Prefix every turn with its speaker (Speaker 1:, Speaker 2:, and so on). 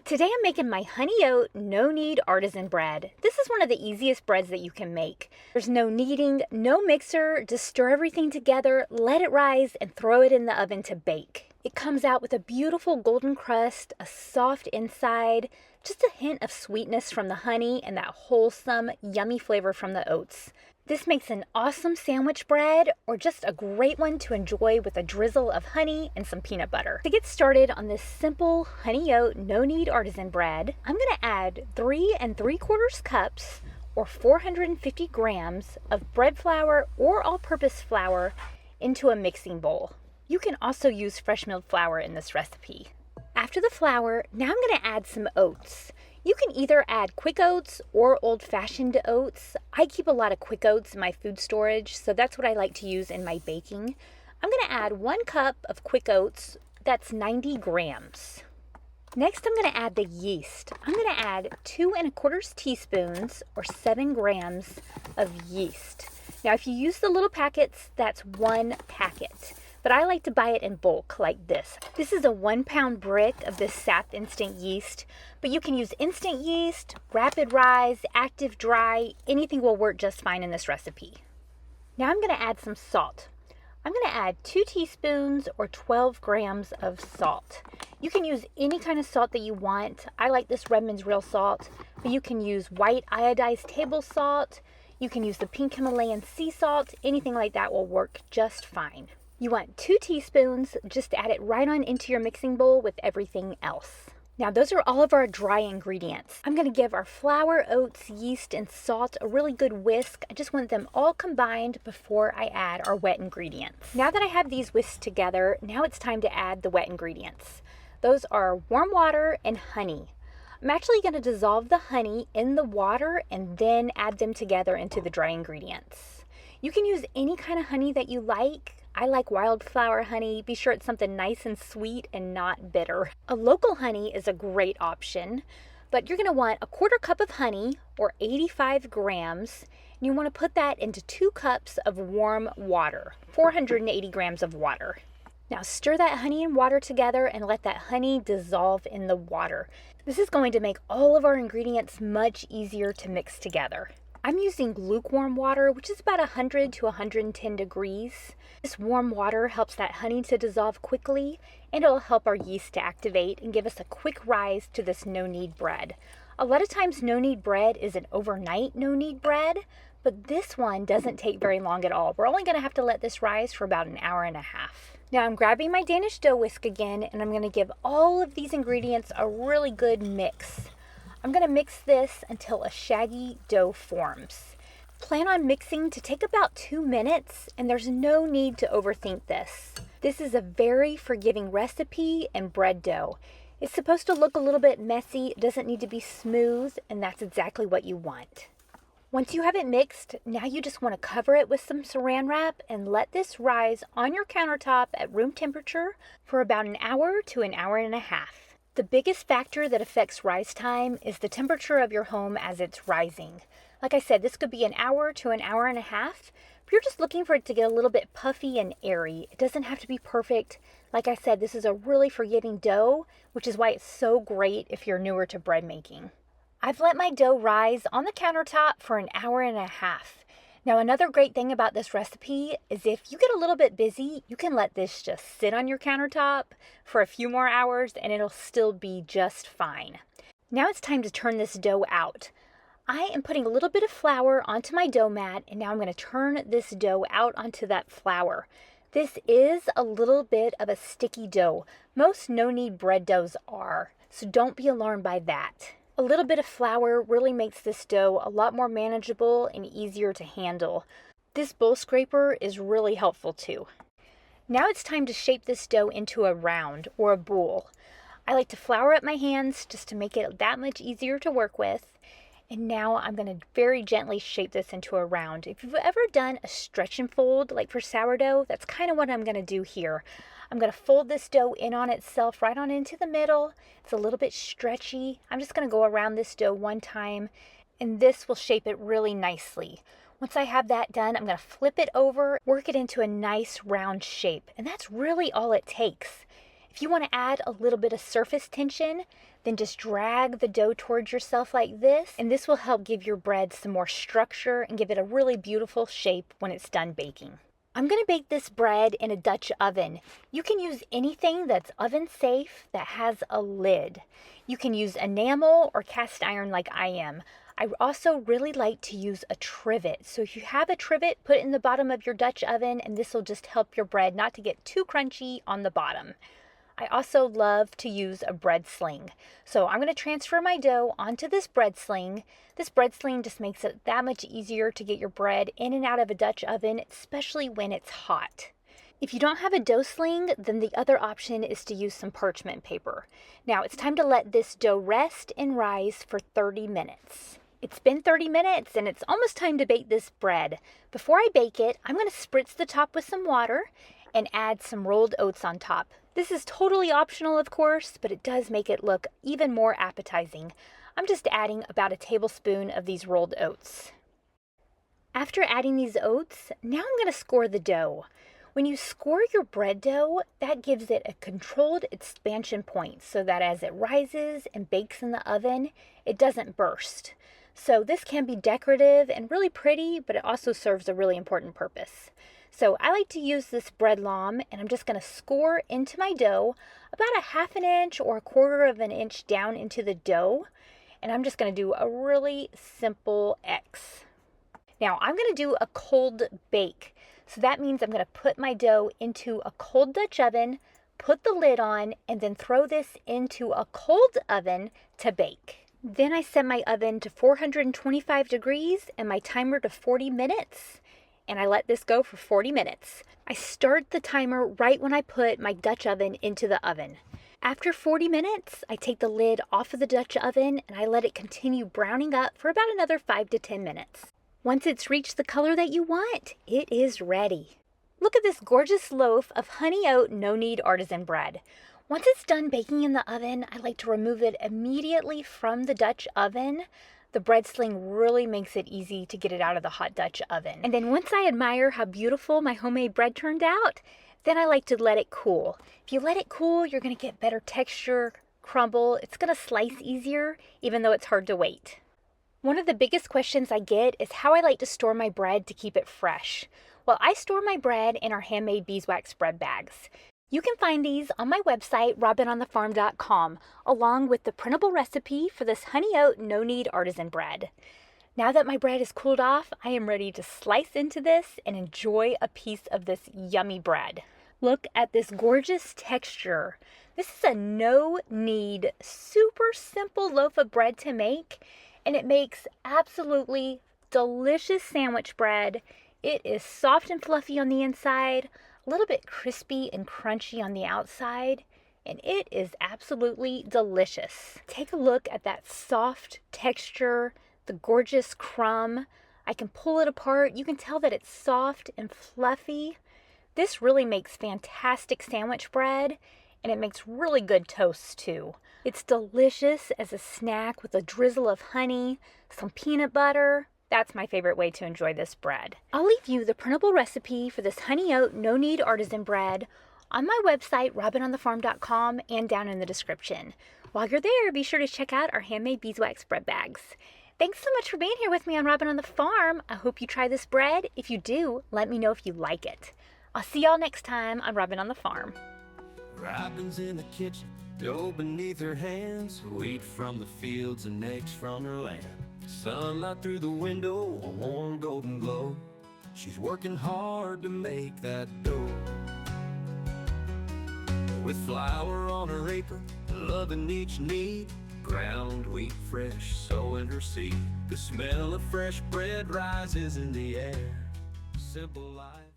Speaker 1: Today I'm making my honey oat no knead artisan bread. This is one of the easiest breads that you can make. There's no kneading, no mixer, just stir everything together, let it rise, and throw it in the oven to bake. It comes out with a beautiful golden crust, a soft inside, just a hint of sweetness from the honey, and that wholesome, yummy flavor from the oats. This makes an awesome sandwich bread or just a great one to enjoy with a drizzle of honey and some peanut butter. To get started on this simple honey oat no knead artisan bread, I'm going to add 3 3/4 cups or 450 grams of bread flour or all-purpose flour into a mixing bowl. You can also use fresh milled flour in this recipe. After the flour, now I'm going to add some oats. You can either add quick oats or old-fashioned oats. I keep a lot of quick oats in my food storage, so that's what I like to use in my baking. I'm going to add 1 cup of quick oats. That's 90 grams. Next, I'm going to add the yeast. I'm going to add 2 1/4 teaspoons or 7 grams of yeast. Now, if you use the little packets, that's 1 packet. But I like to buy it in bulk like this. This is a 1-pound brick of this sap instant yeast, but you can use instant yeast, rapid rise, active dry, anything will work just fine in this recipe. Now I'm going to add some salt. I'm going to add 2 teaspoons or 12 grams of salt. You can use any kind of salt that you want. I like this Redmond's Real Salt, but you can use white iodized table salt. You can use the pink Himalayan sea salt. Anything like that will work just fine. You want 2 teaspoons, just add it right on into your mixing bowl with everything else. Now those are all of our dry ingredients. I'm going to give our flour, oats, yeast, and salt a really good whisk. I just want them all combined before I add our wet ingredients. Now that I have these whisked together, now it's time to add the wet ingredients. Those are warm water and honey. I'm actually going to dissolve the honey in the water and then add them together into the dry ingredients. You can use any kind of honey that you like. I like wildflower honey. Be sure it's something nice and sweet and not bitter. A local honey is a great option, but you're going to want 1/4 cup of honey or 85 grams. And you want to put that into 2 cups of warm water, 480 grams of water. Now stir that honey and water together and let that honey dissolve in the water. This is going to make all of our ingredients much easier to mix together. I'm using lukewarm water, which is about 100 to 110 degrees. This warm water helps that honey to dissolve quickly, and it'll help our yeast to activate and give us a quick rise to this no-knead bread. A lot of times no-knead bread is an overnight no-knead bread, but this one doesn't take very long at all. We're only going to have to let this rise for about 1.5 hours. Now I'm grabbing my Danish dough whisk again, and I'm going to give all of these ingredients a really good mix. I'm going to mix this until a shaggy dough forms. Plan on mixing to take about 2 minutes, and there's no need to overthink this. This is a very forgiving recipe and bread dough. It's supposed to look a little bit messy, it doesn't need to be smooth, and that's exactly what you want. Once you have it mixed, now you just want to cover it with some saran wrap and let this rise on your countertop at room temperature for about 1 hour to 1.5 hours. The biggest factor that affects rise time is the temperature of your home as it's rising. Like I said, this could be 1 hour to 1.5 hours, but you're just looking for it to get a little bit puffy and airy. It doesn't have to be perfect. Like I said, this is a really forgiving dough, which is why it's so great if you're newer to bread making. I've let my dough rise on the countertop for 1.5 hours. Now, another great thing about this recipe is if you get a little bit busy, you can let this just sit on your countertop for a few more hours and it'll still be just fine. Now it's time to turn this dough out. I am putting a little bit of flour onto my dough mat, and now I'm going to turn this dough out onto that flour. This is a little bit of a sticky dough. Most no-knead bread doughs are, so don't be alarmed by that. A little bit of flour really makes this dough a lot more manageable and easier to handle. This bowl scraper is really helpful too. Now it's time to shape this dough into a round or a bowl. I like to flour up my hands just to make it that much easier to work with. And now I'm going to very gently shape this into a round. If you've ever done a stretch and fold like for sourdough, that's kind of what I'm going to do here. I'm going to fold this dough in on itself right on into the middle. It's a little bit stretchy. I'm just going to go around this dough one time, and this will shape it really nicely. Once I have that done, I'm going to flip it over, work it into a nice round shape, and that's really all it takes. If you want to add a little bit of surface tension, then just drag the dough towards yourself like this, and this will help give your bread some more structure and give it a really beautiful shape when it's done baking. I'm going to bake this bread in a Dutch oven. You can use anything that's oven safe that has a lid. You can use enamel or cast iron like I am. I also really like to use a trivet. So if you have a trivet, put it in the bottom of your Dutch oven, and this will just help your bread not to get too crunchy on the bottom. I also love to use a bread sling. So I'm going to transfer my dough onto this bread sling. This bread sling just makes it that much easier to get your bread in and out of a Dutch oven, especially when it's hot. If you don't have a dough sling, then the other option is to use some parchment paper. Now it's time to let this dough rest and rise for 30 minutes. It's been 30 minutes and it's almost time to bake this bread. Before I bake it, I'm going to spritz the top with some water and add some rolled oats on top. This is totally optional, of course, but it does make it look even more appetizing. I'm just adding about a tablespoon of these rolled oats. After adding these oats, now I'm going to score the dough. When you score your bread dough, that gives it a controlled expansion point so that as it rises and bakes in the oven, it doesn't burst. So this can be decorative and really pretty, but it also serves a really important purpose. So I like to use this bread lawn, and I'm just going to score into my dough about a 1/2 inch or 1/4 inch down into the dough. And I'm just going to do a really simple X. Now I'm going to do a cold bake. So that means I'm going to put my dough into a cold Dutch oven, put the lid on, and then throw this into a cold oven to bake. Then I set my oven to 425 degrees and my timer to 40 minutes. And I let this go for 40 minutes. I start the timer right when I put my Dutch oven into the oven. After 40 minutes, I take the lid off of the Dutch oven and I let it continue browning up for about another 5 to 10 minutes. Once it's reached the color that you want, it is ready. Look at this gorgeous loaf of honey oat no-knead artisan bread. Once it's done baking in the oven, I like to remove it immediately from the Dutch oven. The bread sling really makes it easy to get it out of the hot Dutch oven. And then once I admire how beautiful my homemade bread turned out, then I like to let it cool. If you let it cool, you're going to get better texture, crumble. It's going to slice easier, even though it's hard to wait. One of the biggest questions I get is how I like to store my bread to keep it fresh. Well, I store my bread in our handmade beeswax bread bags. You can find these on my website, robinonthefarm.com, along with the printable recipe for this honey oat no-knead artisan bread. Now that my bread is cooled off, I am ready to slice into this and enjoy a piece of this yummy bread. Look at this gorgeous texture. This is a no-knead, super simple loaf of bread to make, and it makes absolutely delicious sandwich bread. It is soft and fluffy on the inside, a little bit crispy and crunchy on the outside, and it is absolutely delicious. Take a look at that soft texture, the gorgeous crumb. I can pull it apart. You can tell that it's soft and fluffy. This really makes fantastic sandwich bread, and it makes really good toast too. It's delicious as a snack with a drizzle of honey, some peanut butter. That's my favorite way to enjoy this bread. I'll leave you the printable recipe for this honey oat no-knead artisan bread on my website, robinonthefarm.com, and down in the description. While you're there, be sure to check out our handmade beeswax bread bags. Thanks so much for being here with me on Robin on the Farm. I hope you try this bread. If you do, let me know if you like it. I'll see y'all next time on Robin on the Farm.
Speaker 2: Robin's in the kitchen, dough beneath her hands, wheat from the fields and eggs from her land. Sunlight through the window, a warm golden glow. She's working hard to make that dough. With flour on her apron, loving each knead, ground wheat fresh, sowing her seed. The smell of fresh bread rises in the air. Simple life.